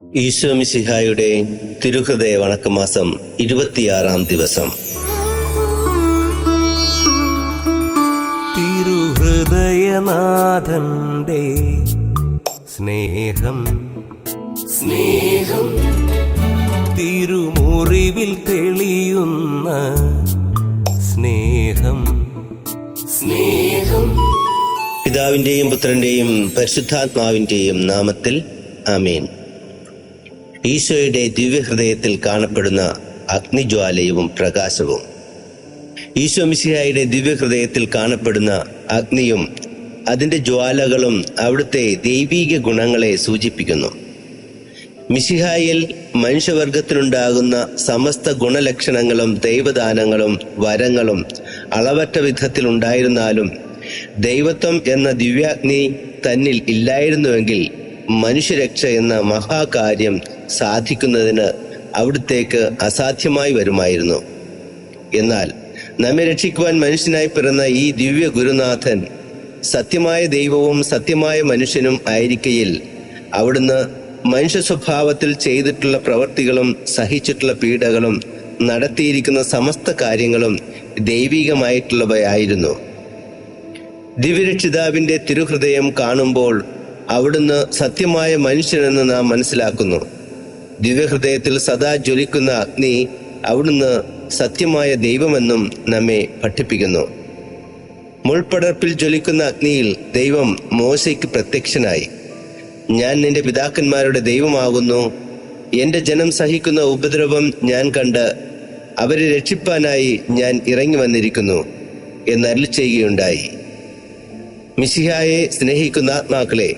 ഈശോ മിശിഹായുടെ തിരുഹൃദയ വണക്കമാസം 26-ാം ദിവസം. തിരുഹൃദയനാഥന്റെ സ്നേഹം തിരുമുറിവിൽ തെളിയുന്ന സ്നേഹം പിതാവിന്റെയും പുത്രന്റെയും പരിശുദ്ധാത്മാവിന്റെയും നാമത്തിൽ ആമേൻ. ഈശോയുടെ ദിവ്യഹൃദയത്തിൽ കാണപ്പെടുന്ന അഗ്നിജ്വാലയും പ്രകാശവും. ഈശോ മിശിഹായുടെ ദിവ്യഹൃദയത്തിൽ കാണപ്പെടുന്ന അഗ്നിയും അതിൻ്റെ ജ്വാലകളും അവിടുത്തെ ദൈവീക ഗുണങ്ങളെ സൂചിപ്പിക്കുന്നു. മിശിഹായിൽ മനുഷ്യവർഗത്തിനുണ്ടാകുന്ന സമസ്ത ഗുണലക്ഷണങ്ങളും ദൈവദാനങ്ങളും വരങ്ങളും അളവറ്റ വിധത്തിൽ ഉണ്ടായിരുന്നാലും ദൈവത്വം എന്ന ദിവ്യാഗ്നി തന്നിൽ ഇല്ലായിരുന്നുവെങ്കിൽ മനുഷ്യരക്ഷ എന്ന മഹാകാര്യം സാധിക്കുന്നതിന് അവിടുത്തേക്ക് അസാധ്യമായി വരുമായിരുന്നു. എന്നാൽ നമ്മെ രക്ഷിക്കുവാൻ മനുഷ്യനായി പിറന്ന ഈ ദിവ്യ ഗുരുനാഥൻ സത്യമായ ദൈവവും സത്യമായ മനുഷ്യനും ആയിരിക്കയിൽ അവിടുന്ന് മനുഷ്യ സ്വഭാവത്തിൽ ചെയ്തിട്ടുള്ള പ്രവൃത്തികളും സഹിച്ചിട്ടുള്ള പീഡകളും നടത്തിയിരിക്കുന്ന സമസ്ത കാര്യങ്ങളും ദൈവികമായിട്ടുള്ളവയായിരുന്നു. ദിവ്യരക്ഷിതാവിന്റെ തിരുഹൃദയം കാണുമ്പോൾ അവിടുന്ന് സത്യമായ മനുഷ്യനെന്ന് നാം മനസ്സിലാക്കുന്നു. ദിവ്യഹൃദയത്തിൽ സദാ ജ്വലിക്കുന്ന അഗ്നി അവിടുന്ന് സത്യമായ ദൈവമെന്നും നമ്മെ പഠിപ്പിക്കുന്നു. മുൾപ്പടർപ്പിൽ ജ്വലിക്കുന്ന അഗ്നിയിൽ ദൈവം മോശയ്ക്ക് പ്രത്യക്ഷനായി. ഞാൻ നിന്റെ പിതാക്കന്മാരുടെ ദൈവമാകുന്നു, എൻ്റെ ജനം സഹിക്കുന്ന ഉപദ്രവം ഞാൻ കണ്ട് അവരെ രക്ഷിപ്പാനായി ഞാൻ ഇറങ്ങി വന്നിരിക്കുന്നു എന്നരുളി ചെയ്യുകയുണ്ടായി. മിശിഹായെ സ്നേഹിക്കുന്ന ആത്മാക്കളെ,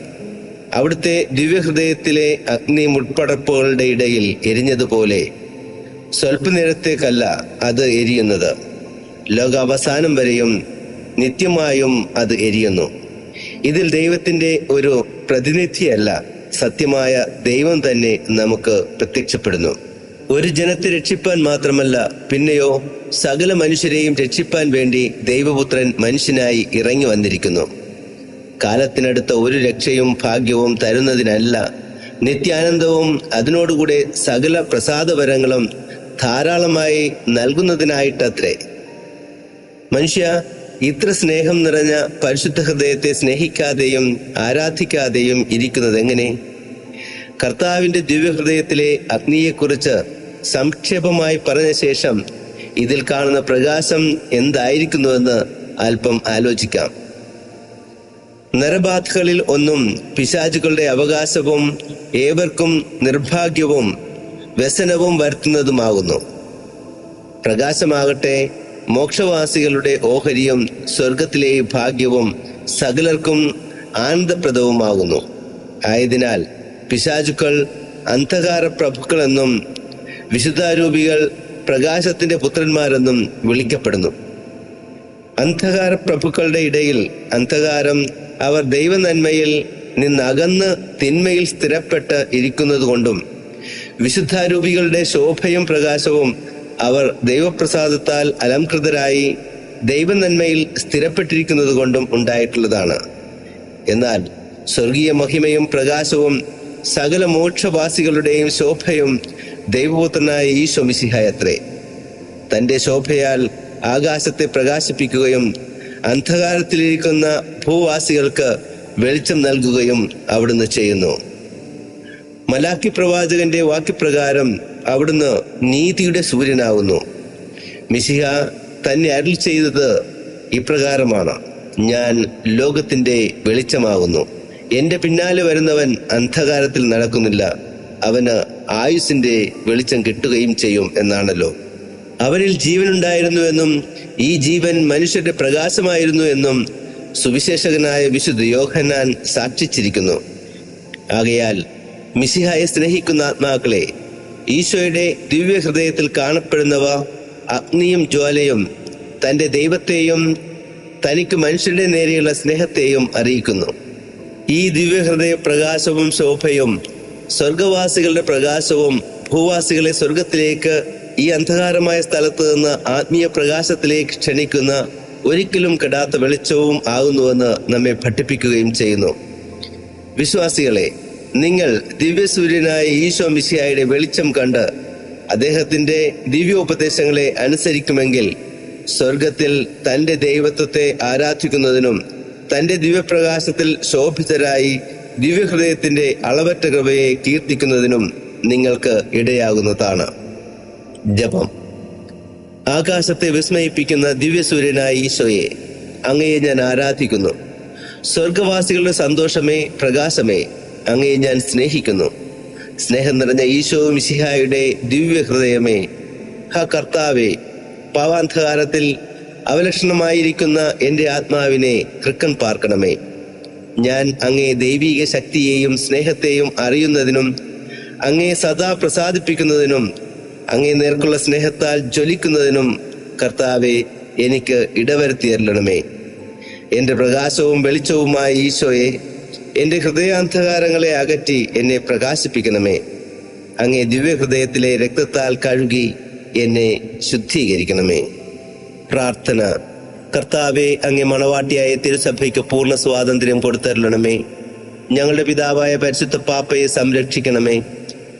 അവിടുത്തെ ദിവ്യഹൃദയത്തിലെ അഗ്നി മുൾപ്പടർപ്പുകളുടെ ഇടയിൽ എരിഞ്ഞതുപോലെ സ്വല്പനേരത്തേക്കല്ല അത് എരിയുന്നത്, ലോകാവസാനം വരെയും നിത്യമായും അത് എരിയുന്നു. ഇതിൽ ദൈവത്തിൻ്റെ ഒരു പ്രതിനിധിയല്ല, സത്യമായ ദൈവം തന്നെ നമുക്ക് പ്രത്യക്ഷപ്പെടുന്നു. ഒരു ജനത്തെ രക്ഷിപ്പാൻ മാത്രമല്ല, പിന്നെയോ സകല മനുഷ്യരെയും രക്ഷിപ്പാൻ വേണ്ടി ദൈവപുത്രൻ മനുഷ്യനായി ഇറങ്ങി വന്നിരിക്കുന്നു. കാലത്തിനടുത്ത ഒരു രക്ഷയും ഭാഗ്യവും തരുന്നതിനല്ല, നിത്യാനന്ദവും അതിനോടുകൂടെ സകല പ്രസാദവരങ്ങളും ധാരാളമായി നൽകുന്നതിനായിട്ടത്രേ. മനുഷ്യ, ഇത്ര സ്നേഹം നിറഞ്ഞ പരിശുദ്ധ ഹൃദയത്തെ സ്നേഹിക്കാതെയും ആരാധിക്കാതെയും ഇരിക്കുന്നത് എങ്ങനെ? കർത്താവിൻ്റെ ദിവ്യഹൃദയത്തിലെ അഗ്നിയെക്കുറിച്ച് സംക്ഷേപമായി പറഞ്ഞ ശേഷം ഇതിൽ കാണുന്ന പ്രകാശം എന്തായിരിക്കുന്നുവെന്ന് അല്പം ആലോചിക്കാം. നരബാധകളിൽ ഒന്നും പിശാചുകളുടെ അവകാശവും ഏവർക്കും നിർഭാഗ്യവും വ്യസനവും വരുത്തുന്നതുമാകുന്നു. പ്രകാശമാകട്ടെ മോക്ഷവാസികളുടെ ഓഹരിയും സ്വർഗത്തിലെ ഭാഗ്യവും സകലർക്കും ആനന്ദപ്രദവുമാകുന്നു. ആയതിനാൽ പിശാചുക്കൾ അന്ധകാര പ്രഭുക്കളെന്നും വിശുദ്ധാരൂപികൾ പ്രകാശത്തിന്റെ പുത്രന്മാരെന്നും വിളിക്കപ്പെടുന്നു. അന്ധകാര പ്രഭുക്കളുടെ ഇടയിൽ അന്ധകാരം അവർ ദൈവനന്മയിൽ നിന്നകന്ന് തിന്മയിൽ സ്ഥിരപ്പെട്ട് ഇരിക്കുന്നതുകൊണ്ടും വിശുദ്ധാരൂപികളുടെ ശോഭയും പ്രകാശവും അവർ ദൈവപ്രസാദത്താൽ അലംകൃതരായി ദൈവനന്മയിൽ സ്ഥിരപ്പെട്ടിരിക്കുന്നത് കൊണ്ടും ഉണ്ടായിട്ടുള്ളതാണ്. എന്നാൽ സ്വർഗീയ മഹിമയും പ്രകാശവും സകല മോക്ഷവാസികളുടെയും ശോഭയും ദൈവപുത്രനായ ഈശോ മിശിഹായത്രേ. തൻ്റെ ശോഭയാൽ ആകാശത്തെ പ്രകാശിപ്പിക്കുകയും അന്ധകാരത്തിലിരിക്കുന്ന ഭൂവാസികൾക്ക് വെളിച്ചം നൽകുകയും അവിടുന്ന് ചെയ്യുന്നു. മലാക്കി പ്രവാചകന്റെ വാക്യപ്രകാരം അവിടുന്ന് നീതിയുടെ സൂര്യനാകുന്നു. മിശിഹ തന്നെ അരുളി ചെയ്തത് ഇപ്രകാരമാണ്: ഞാൻ ലോകത്തിന്റെ വെളിച്ചമാകുന്നു. എൻ്റെ പിന്നാലെ വരുന്നവൻ അന്ധകാരത്തിൽ നടക്കുന്നില്ല, അവന് ആയുസ്സിന്റെ വെളിച്ചം കിട്ടുകയും ചെയ്യും എന്നാണല്ലോ. അവനിൽ ജീവനുണ്ടായിരുന്നുവെന്നും ഈ ജീവൻ മനുഷ്യരുടെ പ്രകാശമായിരുന്നു എന്നും സുവിശേഷകനായ വിശുദ്ധ യോഹന്നാൻ സാക്ഷിച്ചിരിക്കുന്നു. ആകയാൽ മിശിഹായെ സ്നേഹിക്കുന്ന ആത്മാക്കളെ, ഈശോയുടെ ദിവ്യഹൃദയത്തിൽ കാണപ്പെടുന്നവ അഗ്നിയും ജ്വാലയും തൻ്റെ ദൈവത്തെയും തനിക്ക് മനുഷ്യരുടെ നേരെയുള്ള സ്നേഹത്തെയും അറിയിക്കുന്നു. ഈ ദിവ്യഹൃദയ പ്രകാശവും ശോഭയും സ്വർഗവാസികളുടെ പ്രകാശവും ഭൂവാസികളെ സ്വർഗത്തിലേക്ക്, ഈ അന്ധകാരമായ സ്ഥലത്ത് നിന്ന് ആത്മീയ പ്രകാശത്തിലേക്ക് ക്ഷണിക്കുന്ന ഒരിക്കലും കെടാത്ത വെളിച്ചവും ആകുന്നുവെന്ന് നമ്മെ പഠിപ്പിക്കുകയും ചെയ്യുന്നു. വിശ്വാസികളെ, നിങ്ങൾ ദിവ്യസൂര്യനായ ഈശോ മിശിഹായുടെ വെളിച്ചം കണ്ട് അദ്ദേഹത്തിന്റെ ദിവ്യോപദേശങ്ങളെ അനുസരിക്കുമെങ്കിൽ സ്വർഗത്തിൽ തന്റെ ദൈവത്വത്തെ ആരാധിക്കുന്നതിനും തന്റെ ദിവ്യപ്രകാശത്തിൽ ശോഭിതരായി ദിവ്യഹൃദയത്തിന്റെ അളവറ്റ കൃപയെ കീർത്തിക്കുന്നതിനും നിങ്ങൾക്ക് ഇടയാകുന്നതാണ്. ജപം. ആകാശത്തെ വിസ്മയിപ്പിക്കുന്ന ദിവ്യസൂര്യനായ ഈശോയെ, അങ്ങയെ ഞാൻ ആരാധിക്കുന്നു. സ്വർഗവാസികളുടെ സന്തോഷമേ, പ്രകാശമേ, അങ്ങയെ ഞാൻ സ്നേഹിക്കുന്നു. സ്നേഹം നിറഞ്ഞ ഈശോ മിശിഹായുടെ ദിവ്യഹൃദയമേ, കർത്താവേ, പാവാന്ധകാരത്തിൽ അവലക്ഷണമായിരിക്കുന്ന എൻ്റെ ആത്മാവിനെ തൃക്കൺ പാർക്കണമേ. ഞാൻ അങ്ങേ ദൈവിക ശക്തിയെയും സ്നേഹത്തെയും അറിയുന്നതിനും അങ്ങേ സദാ പ്രസാദിപ്പിക്കുന്നതിനും അങ്ങേ നേർക്കുള്ള സ്നേഹത്താൽ ജ്വലിക്കുന്നതിനും കർത്താവെ എനിക്ക് ഇടവരുത്തിയരുളണമേ. എൻ്റെ പ്രകാശവും വെളിച്ചവുമായ ഈശോയെ, എൻ്റെ ഹൃദയാന്ധകാരങ്ങളെ അകറ്റി എന്നെ പ്രകാശിപ്പിക്കണമേ. അങ്ങേ ദിവ്യഹൃദയത്തിലെ രക്തത്താൽ കഴുകി എന്നെ ശുദ്ധീകരിക്കണമേ. പ്രാർത്ഥന. കർത്താവെ, അങ്ങേ മണവാട്ടിയായ തിരുസഭയ്ക്ക് പൂർണ്ണ സ്വാതന്ത്ര്യം കൊടുത്തരുളണമേ. ഞങ്ങളുടെ പിതാവായ പരിശുദ്ധ പാപ്പയെ സംരക്ഷിക്കണമേ.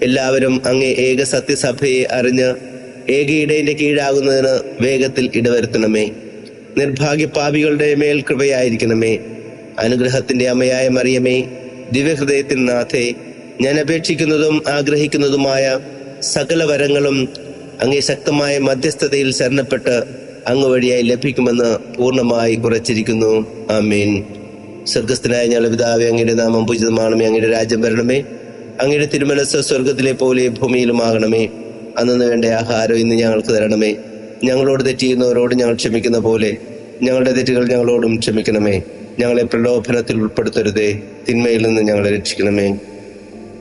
എല്ലാവരും അങ്ങേ ഏക സത്യസഭയെ അറിഞ്ഞ് ഏക ഇടയന്റെ കീഴാകുന്നതിന് വേഗത്തിൽ ഇടവരുത്തണമേ. നിർഭാഗ്യ പാപികളുടെ മേൽ കൃപയായിരിക്കണമേ. അനുഗ്രഹത്തിന്റെ അമ്മയായ മറിയമേ, ദിവ്യഹൃദയത്തിൻ നാഥേ, ഞാൻ അപേക്ഷിക്കുന്നതും ആഗ്രഹിക്കുന്നതുമായ സകല വരങ്ങളും അങ്ങേ ശക്തമായ മധ്യസ്ഥതയിൽ ശരണപ്പെട്ട് അങ്ങ് വഴിയായി ലഭിക്കുമെന്ന് പൂർണ്ണമായി ഉറച്ചിരിക്കുന്നു. ആമേൻ. സ്വർഗസ്ഥനായ ഞങ്ങളുടെ പിതാവേ, അങ്ങയുടെ നാമം പൂജിതമാണമേ. അങ്ങയുടെ രാജ്യം വരണമേ. അങ്ങയുടെ തിരുമനസ്സ് സ്വർഗത്തിലെ പോലെ ഭൂമിയിലുമാകണമേ. അന്നു വേണ്ട ആഹാരം ഇന്ന് ഞങ്ങൾക്ക് തരണമേ. ഞങ്ങളോട് തെറ്റ് ചെയ്യുന്നവരോട് ഞങ്ങൾ ക്ഷമിക്കുന്ന പോലെ ഞങ്ങളുടെ തെറ്റുകൾ ഞങ്ങളോടും ക്ഷമിക്കണമേ. ഞങ്ങളെ പ്രലോഭനത്തിൽ ഉൾപ്പെടുത്തരുതേ, തിന്മയിൽ നിന്ന് ഞങ്ങളെ രക്ഷിക്കണമേ.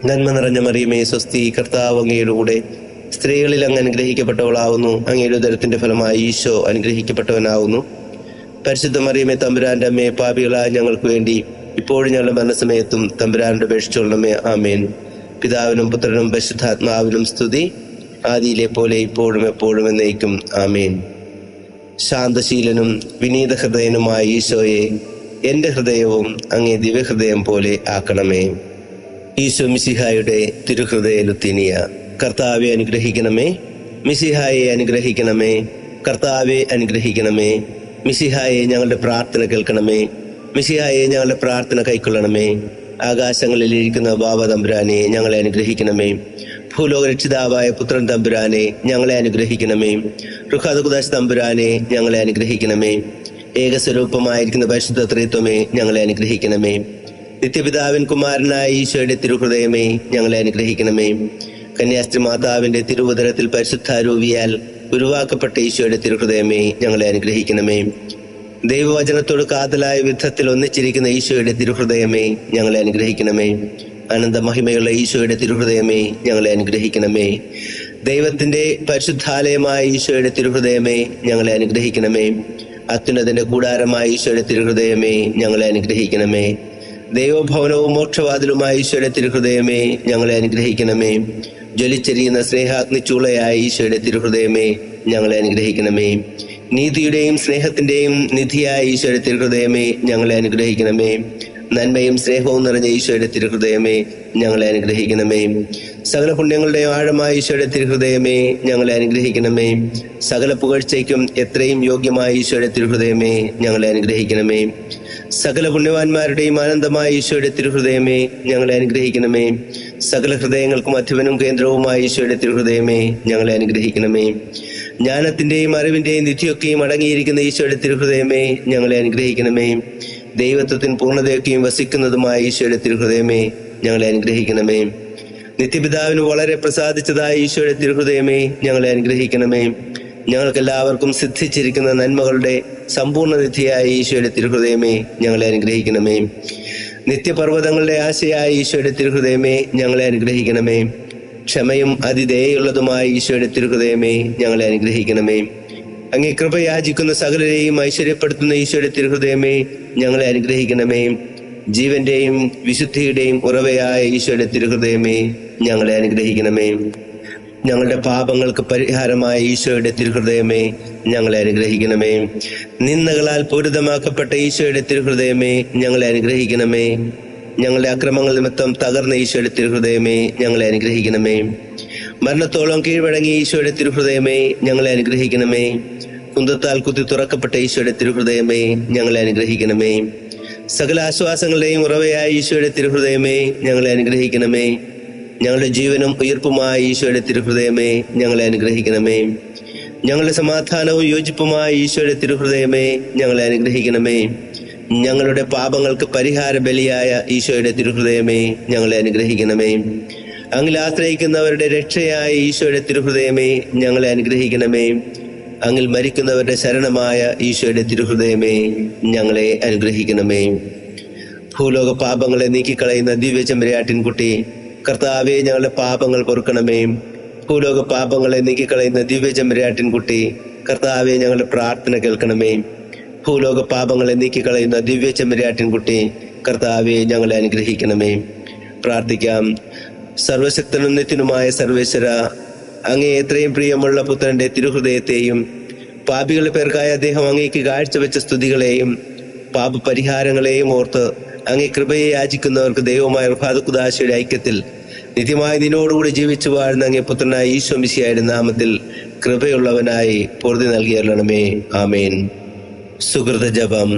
നന്മ നിറഞ്ഞ മറിയമേ, സ്വസ്തി, കർത്താവ് അങ്ങയുടെ കൂടെ സ്ത്രീകളിൽ അങ്ങ് അനുഗ്രഹിക്കപ്പെട്ടവളാവുന്നു. അങ്ങയുടെ ഉദരത്തിന്റെ ഫലമായി ഈശോ അനുഗ്രഹിക്കപ്പെട്ടവനാവുന്നു. പരിശുദ്ധ മറിയമേ, തമ്പുരാന്റെ അമ്മയെ, പാപികളായ ഞങ്ങൾക്ക് വേണ്ടി ഇപ്പോഴും ഞങ്ങളുടെ മരണസമയത്തും തമ്പുരാനോട് അപേക്ഷിച്ചുകൊള്ളണമേ. ആമേൻ. പിതാവിനും പുത്രനും പരിശുദ്ധാത്മാവിനും സ്തുതി, ആദിയിലെ പോലെ ഇപ്പോഴും എപ്പോഴും എന്നേക്കും. ആമേൻ. ശാന്തശീലനും വിനീത ഹൃദയനുമായ ഈശോയെ, എൻ്റെ ഹൃദയവും അങ്ങേ ദിവ്യഹൃദയം പോലെ ആക്കണമേ. ഈശോ മിശിഹായുടെ തിരുഹൃദയ ലുത്തിനിയ. കർത്താവെ അനുഗ്രഹിക്കണമേ. മിശിഹായെ അനുഗ്രഹിക്കണമേ. കർത്താവെ അനുഗ്രഹിക്കണമേ. മിശിഹായെ ഞങ്ങളുടെ പ്രാർത്ഥന കേൾക്കണമേ. മിശിഹായെ ഞങ്ങളുടെ പ്രാർത്ഥന കൈക്കൊള്ളണമേ. ആകാശങ്ങളിൽ ഇരിക്കുന്ന ബാബ തമ്പുരാനെ ഞങ്ങളെ അനുഗ്രഹിക്കണമേ. ഭൂലോക രക്ഷിതാവായ പുത്രൻ തമ്പുരാനെ ഞങ്ങളെ അനുഗ്രഹിക്കണമേ. റുഹാദുദാസ് തമ്പുരാനെ ഞങ്ങളെ അനുഗ്രഹിക്കണമേ. ഏകസ്വരൂപമായിരിക്കുന്ന പരിശുദ്ധ ത്രിത്വമേ ഞങ്ങളെ അനുഗ്രഹിക്കണമേ. നിത്യപിതാവിൻ കുമാരനായ ഈശോയുടെ തിരുഹൃദയമേ ഞങ്ങളെ അനുഗ്രഹിക്കണമേ. കന്യാസ്ത്രീ മാതാവിന്റെ തിരുവുദരത്തിൽ പരിശുദ്ധാരൂപിയാൽ ഉരുവാക്കപ്പെട്ട ഈശോയുടെ തിരുഹൃദയമേ ഞങ്ങളെ അനുഗ്രഹിക്കണമേ. ദൈവവചനത്തോട് കാതലായ വിധത്തിൽ ഒന്നിച്ചിരിക്കുന്ന ഈശോയുടെ തിരുഹൃദയമേ ഞങ്ങളെ അനുഗ്രഹിക്കണമേ. അനന്ത മഹിമയുള്ള ഈശോയുടെ തിരുഹൃദയമേ ഞങ്ങളെ അനുഗ്രഹിക്കണമേ. ദൈവത്തിന്റെ പരിശുദ്ധാലയമായ ഈശോയുടെ തിരുഹൃദയമേ ഞങ്ങളെ അനുഗ്രഹിക്കണമേ. അത്യുന്നതന്റെ കൂടാരമായ ഈശോയുടെ തിരുഹൃദയമേ ഞങ്ങളെ അനുഗ്രഹിക്കണമേ. ദൈവഭവനവും മോക്ഷവാതിലുമായ ഈശോയുടെ തിരുഹൃദയമേ ഞങ്ങളെ അനുഗ്രഹിക്കണമേ. ജ്വലിച്ചെരിയുന്ന സ്നേഹാഗ്നി ചൂളയായ ഈശോയുടെ തിരുഹൃദയമേ ഞങ്ങളെ അനുഗ്രഹിക്കണമേ. നീതിയുടെയും സ്നേഹത്തിന്റെയും നിധിയായ ഈശോയുടെ തിരുഹൃദയമേ ഞങ്ങളെ അനുഗ്രഹിക്കണമേ. നന്മയും സ്നേഹവും നിറഞ്ഞ ഈശോയുടെ തിരുഹൃദയമേ ഞങ്ങളെ അനുഗ്രഹിക്കണമേ. സകല പുണ്യങ്ങളുടെയും ആഴമായ ഈശോയുടെ തിരുഹൃദയമേ ഞങ്ങളെ അനുഗ്രഹിക്കണമേ. സകല പുകഴ്ചയ്ക്കും എത്രയും യോഗ്യമായ ഈശോയുടെ തിരുഹൃദയമേ ഞങ്ങളെ അനുഗ്രഹിക്കണമേ. സകല പുണ്യവാന്മാരുടെയും ആനന്ദമായ ഈശോയുടെ തിരുഹൃദയമേ ഞങ്ങളെ അനുഗ്രഹിക്കണമേ. സകല ഹൃദയങ്ങൾക്കും അധിപനും കേന്ദ്രവുമായ ഈശോയുടെ തിരുഹൃദയമേ ഞങ്ങളെ അനുഗ്രഹിക്കണമേ. ജ്ഞാനത്തിന്റെയും അറിവിന്റെയും നിധിയൊക്കെയും അടങ്ങിയിരിക്കുന്ന ഈശോയുടെ തിരുഹൃദയമേ ഞങ്ങളെ അനുഗ്രഹിക്കണമേ. ദൈവത്വത്തിന് പൂർണ്ണതയൊക്കെയും വസിക്കുന്നതുമായ ഈശോയുടെ തിരുഹൃദയമേ ഞങ്ങളെ അനുഗ്രഹിക്കണമേ. നിത്യപിതാവിന് വളരെ പ്രസാദിച്ചതായ ഈശോയുടെ തിരുഹൃദയമേ ഞങ്ങളെ അനുഗ്രഹിക്കണമേ. ഞങ്ങൾക്കെല്ലാവർക്കും സിദ്ധിച്ചിരിക്കുന്ന നന്മകളുടെ സമ്പൂർണ്ണ നിധിയായ ഈശോയുടെ തിരുഹൃദയമേ ഞങ്ങളെ അനുഗ്രഹിക്കണമേ. നിത്യപർവ്വതങ്ങളുടെ ആശയായ ഈശോയുടെ തിരുഹൃദയമേ ഞങ്ങളെ അനുഗ്രഹിക്കണമേ. ക്ഷമയും അതിദയുള്ളതുമായ ഈശോയുടെ തിരുഹൃദയമേ ഞങ്ങളെ അനുഗ്രഹിക്കണമേ. അങ്ങേ കൃപ യാചിക്കുന്ന സകലരെയും ഐശ്വര്യപ്പെടുത്തുന്ന ഈശോയുടെ തിരുഹൃദയമേ ഞങ്ങളെ അനുഗ്രഹിക്കണമേ. ജീവന്റെയും വിശുദ്ധിയുടെയും ഉറവയായ ഈശോയുടെ തിരുഹൃദയമേ ഞങ്ങളെ അനുഗ്രഹിക്കണമേ. ഞങ്ങളുടെ പാപങ്ങൾക്ക് പരിഹാരമായ ഈശോയുടെ തിരുഹൃദയമേ ഞങ്ങളെ അനുഗ്രഹിക്കണമേ. നിന്ദകളാൽ പൂരിതമാക്കപ്പെട്ട ഈശോയുടെ തിരുഹൃദയമേ ഞങ്ങളെ അനുഗ്രഹിക്കണമേ. ഞങ്ങളുടെ അക്രമങ്ങൾ നിമിത്തം തകർന്ന ഈശോയുടെ തിരുഹൃദയമേ, ഞങ്ങളെ അനുഗ്രഹിക്കണമേ. മരണത്തോളം കീഴ്വഴങ്ങി ഈശോയുടെ തിരുഹൃദയമേ, ഞങ്ങളെ അനുഗ്രഹിക്കണമേ. കുന്തത്താൽ കുത്തി തുറക്കപ്പെട്ട ഈശോയുടെ തിരുഹൃദയമേ, ഞങ്ങളെ അനുഗ്രഹിക്കണമേ. സകല ആശ്വാസങ്ങളുടെയും ഉറവയായ ഈശോയുടെ തിരുഹൃദയമേ, ഞങ്ങളെ അനുഗ്രഹിക്കണമേ. ഞങ്ങളുടെ ജീവനും ഉയർപ്പുമായ ഈശോയുടെ തിരുഹൃദയമേ, ഞങ്ങളെ അനുഗ്രഹിക്കണമേ. ഞങ്ങളുടെ സമാധാനവും യോജിപ്പുമായ ഈശോയുടെ തിരുഹൃദയമേ, ഞങ്ങളെ അനുഗ്രഹിക്കണമേ. ഞങ്ങളുടെ പാപങ്ങൾക്ക് പരിഹാര ബലിയായ ഈശോയുടെ തിരുഹൃദയമേ, ഞങ്ങളെ അനുഗ്രഹിക്കണമേ. അങ്ങിൽ ആശ്രയിക്കുന്നവരുടെ രക്ഷയായ ഈശോയുടെ തിരുഹൃദയമേ, ഞങ്ങളെ അനുഗ്രഹിക്കണമേ. അങ്ങിൽ മരിക്കുന്നവരുടെ ശരണമായ ഈശോയുടെ തിരുഹൃദയമേ, ഞങ്ങളെ അനുഗ്രഹിക്കണമേ. ഭൂലോക പാപങ്ങളെ നീക്കിക്കളയുന്ന ദിവ്യ ചെമ്പരിയാട്ടിൻകുട്ടി, കർത്താവേ, ഞങ്ങളുടെ പാപങ്ങൾ പൊറുക്കണമേ. ഭൂലോക പാപങ്ങളെ നീക്കിക്കളയുന്ന ദിവ്യ ചെമ്പരിയാട്ടിൻകുട്ടി, കർത്താവേ, ഞങ്ങളുടെ പ്രാർത്ഥന കേൾക്കണമേ. ഭൂലോക പാപങ്ങളെ നീക്കിക്കളയുന്ന ദിവ്യ ചെമ്പരിയാട്ടിൻകുട്ടി, കർത്താവേ, ഞങ്ങളെ അനുഗ്രഹിക്കണമേ. പ്രാർത്ഥിക്കാം. സർവശക്തനും നിത്യനുമായ സർവേശ്വര, അങ്ങേ എത്രയും പ്രിയമുള്ള പുത്രന്റെ തിരുഹൃദയത്തെയും പാപികളുടെ പേർക്കായ അദ്ദേഹം അങ്ങേക്ക് കാഴ്ചവെച്ച സ്തുതികളെയും പാപപരിഹാരങ്ങളെയും ഓർത്ത് അങ്ങേ കൃപയെ യാചിക്കുന്നവർക്ക് ദൈവമായ റുഹാദുഖുദാശയുടെ ഐക്യത്തിൽ നിത്യമായി നിന്നോടുകൂടി ജീവിച്ചു വാഴുന്ന അങ്ങേ പുത്രനായ ഈശോ മിശിഹായുടെ നാമത്തിൽ കൃപയുള്ളവനായി പൊറുതി നൽകിയരുളണമേ. ആമേൻ. സുകൃത ജപം.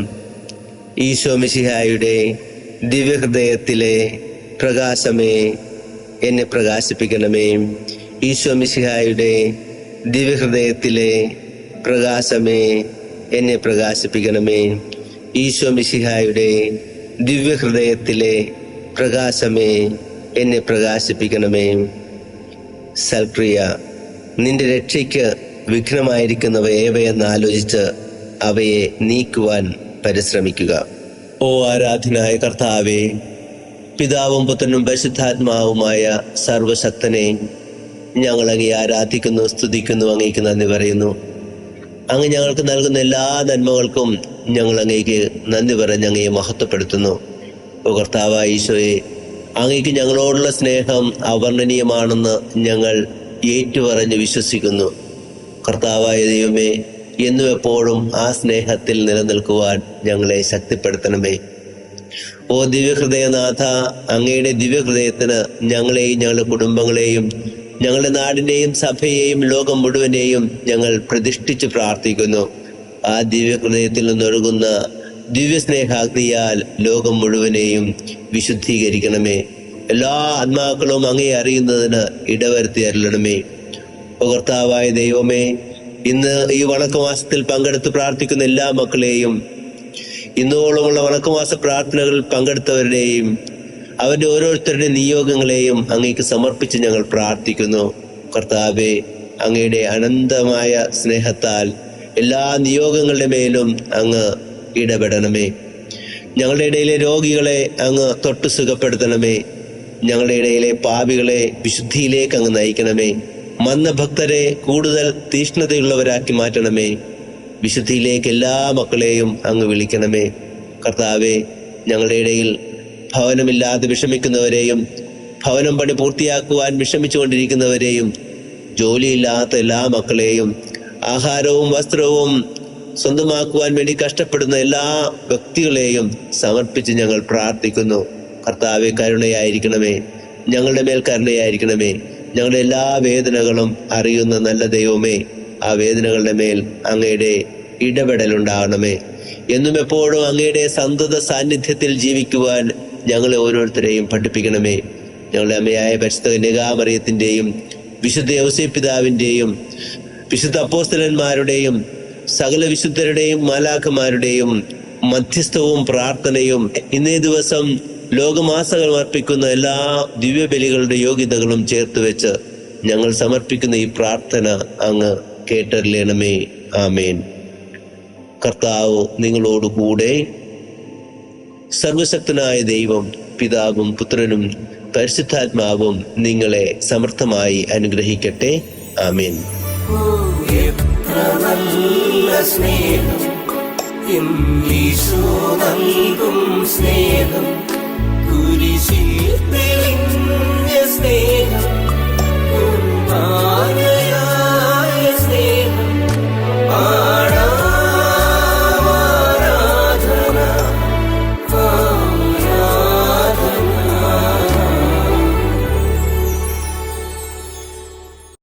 ഈശോ മിശിഹായുടെ ദിവ്യഹൃദയത്തിലെ പ്രകാശമേ, എന്നെ പ്രകാശിപ്പിക്കണമേ. ഈശോ മിശിഹായുടെ ദിവ്യഹൃദയത്തിലെ പ്രകാശമേ, എന്നെ പ്രകാശിപ്പിക്കണമേ. ഈശോ മിശിഹായുടെ ദിവ്യഹൃദയത്തിലെ പ്രകാശമേ, എന്നെ പ്രകാശിപ്പിക്കണമേ. സൽക്രിയ. നിന്റെ രക്ഷയ്ക്ക് വിഘ്നമായിരിക്കുന്നവ ഏവയെന്ന് ആലോചിച്ച് അവയെ നീക്കുവാൻ പരിശ്രമിക്കുക. ഓ ആരാധനായ കർത്താവേ, പിതാവും പുത്രനും പരിശുദ്ധാത്മാവുമായ സർവശക്തനെ, ഞങ്ങൾ അങ്ങയെ ആരാധിക്കുന്നു, സ്തുതിക്കുന്നു, അങ്ങേക്ക് നന്ദി പറയുന്നു. അങ്ങ് ഞങ്ങൾക്ക് നൽകുന്ന എല്ലാ നന്മകൾക്കും ഞങ്ങൾ അങ്ങേക്ക് നന്ദി പറഞ്ഞ് അങ്ങയെ മഹത്വപ്പെടുത്തുന്നു. ഓ കർത്താവായ ഈശോയെ, അങ്ങേക്ക് ഞങ്ങളോടുള്ള സ്നേഹം അവർണ്ണനീയമാണെന്ന് ഞങ്ങൾ ഏറ്റുപറഞ്ഞ് വിശ്വസിക്കുന്നു. കർത്താവായ ദൈവമേ, എന്നും എപ്പോഴും ആ സ്നേഹത്തിൽ നിലനിൽക്കുവാൻ ഞങ്ങളെ ശക്തിപ്പെടുത്തണമേ. ഓ ദിവ്യഹൃദയനാഥ, അങ്ങയുടെ ദിവ്യഹൃദയത്തിന് ഞങ്ങളെയും ഞങ്ങളുടെ കുടുംബങ്ങളെയും ഞങ്ങളുടെ നാടിനെയും സഭയെയും ലോകം മുഴുവനെയും ഞങ്ങൾ പ്രതിഷ്ഠിച്ച് പ്രാർത്ഥിക്കുന്നു. ആ ദിവ്യഹൃദയത്തിൽ നിന്നൊഴുകുന്ന ദിവ്യസ്നേഹാഗ്നിയാൽ ലോകം മുഴുവനെയും വിശുദ്ധീകരിക്കണമേ. എല്ലാ ആത്മാക്കളും അങ്ങയെ അറിയുന്നതിന് ഇടവരുത്തി അരുളണമേ. കർത്താവായ ദൈവമേ, ഇന്ന് ഈ വണക്കമാസത്തിൽ പങ്കെടുത്ത് പ്രാർത്ഥിക്കുന്ന എല്ലാ മക്കളെയും, ഇന്നോളമുള്ള വണക്കമാസ പ്രാർത്ഥനകളിൽ പങ്കെടുത്തവരുടെയും അവരുടെ ഓരോരുത്തരുടെ നിയോഗങ്ങളെയും അങ്ങേക്ക് സമർപ്പിച്ച് ഞങ്ങൾ പ്രാർത്ഥിക്കുന്നു. കർത്താവേ, അങ്ങയുടെ അനന്തമായ സ്നേഹത്താൽ എല്ലാ നിയോഗങ്ങളുടെ മേലും അങ്ങ് ഇടപെടണമേ. ഞങ്ങളുടെ ഇടയിലെ രോഗികളെ അങ്ങ് തൊട്ട് സുഖപ്പെടുത്തണമേ. ഞങ്ങളുടെ ഇടയിലെ പാപികളെ വിശുദ്ധിയിലേക്ക് അങ്ങ് നയിക്കണമേ. മന്ദഭക്തരെ കൂടുതൽ തീഷ്ണതയുള്ളവരാക്കി മാറ്റണമേ. വിശുദ്ധിയിലേക്ക് എല്ലാ മക്കളെയും അങ്ങ് വിളിക്കണമേ. കർത്താവെ, ഞങ്ങളുടെ ഇടയിൽ ഭവനമില്ലാതെ വിഷമിക്കുന്നവരെയും ഭവനം പണി പൂർത്തിയാക്കുവാൻ വിഷമിച്ചുകൊണ്ടിരിക്കുന്നവരെയും ജോലിയില്ലാത്ത എല്ലാ മക്കളെയും ആഹാരവും വസ്ത്രവും സ്വന്തമാക്കുവാൻ വേണ്ടി കഷ്ടപ്പെടുന്ന എല്ലാ വ്യക്തികളെയും സമർപ്പിച്ച് ഞങ്ങൾ പ്രാർത്ഥിക്കുന്നു. കർത്താവെ, കരുണയായിരിക്കണമേ. ഞങ്ങളുടെ മേൽ കരുണയായിരിക്കണമേ. ഞങ്ങളുടെ എല്ലാ വേദനകളും അറിയുന്ന നല്ല ദൈവമേ, ആ വേദനകളുടെ മേൽ അങ്ങയുടെ ഇടപെടലുണ്ടാകണമേ. എന്നും എപ്പോഴും അങ്ങയുടെ സന്തത സാന്നിധ്യത്തിൽ ജീവിക്കുവാൻ ഞങ്ങളെ ഓരോരുത്തരെയും പഠിപ്പിക്കണമേ. ഞങ്ങളുടെ അമ്മയായ പരിശുദ്ധ കന്യകാമറിയത്തിൻ്റെയും വിശുദ്ധ ഔസേപ്പ് പിതാവിൻ്റെയും വിശുദ്ധ അപ്പോസ്തലന്മാരുടെയും സകല വിശുദ്ധരുടെയും മാലാഖമാരുടെയും മധ്യസ്ഥവും പ്രാർത്ഥനയും ഇന്നേ ദിവസം ലോകമാസകൾ അർപ്പിക്കുന്ന എല്ലാ ദിവ്യബലികളുടെ യോഗ്യതകളും ചേർത്ത് വെച്ച് ഞങ്ങൾ സമർപ്പിക്കുന്ന ഈ പ്രാർത്ഥന അങ്ങ് കേട്ടറിയണമേ. ആമേൻ. കർത്താവ് നിങ്ങളോടുകൂടെ. സർവശക്തനായ ദൈവം പിതാവും പുത്രനും പരിശുദ്ധാത്മാവും നിങ്ങളെ സമർത്ഥമായി അനുഗ്രഹിക്കട്ടെ. ആമേൻ. എത്ര നല്ല സ്നേഹം, ഈശോ നൽകും സ്നേഹം, കുരിശിൽ തെളിഞ്ഞ സ്നേഹം.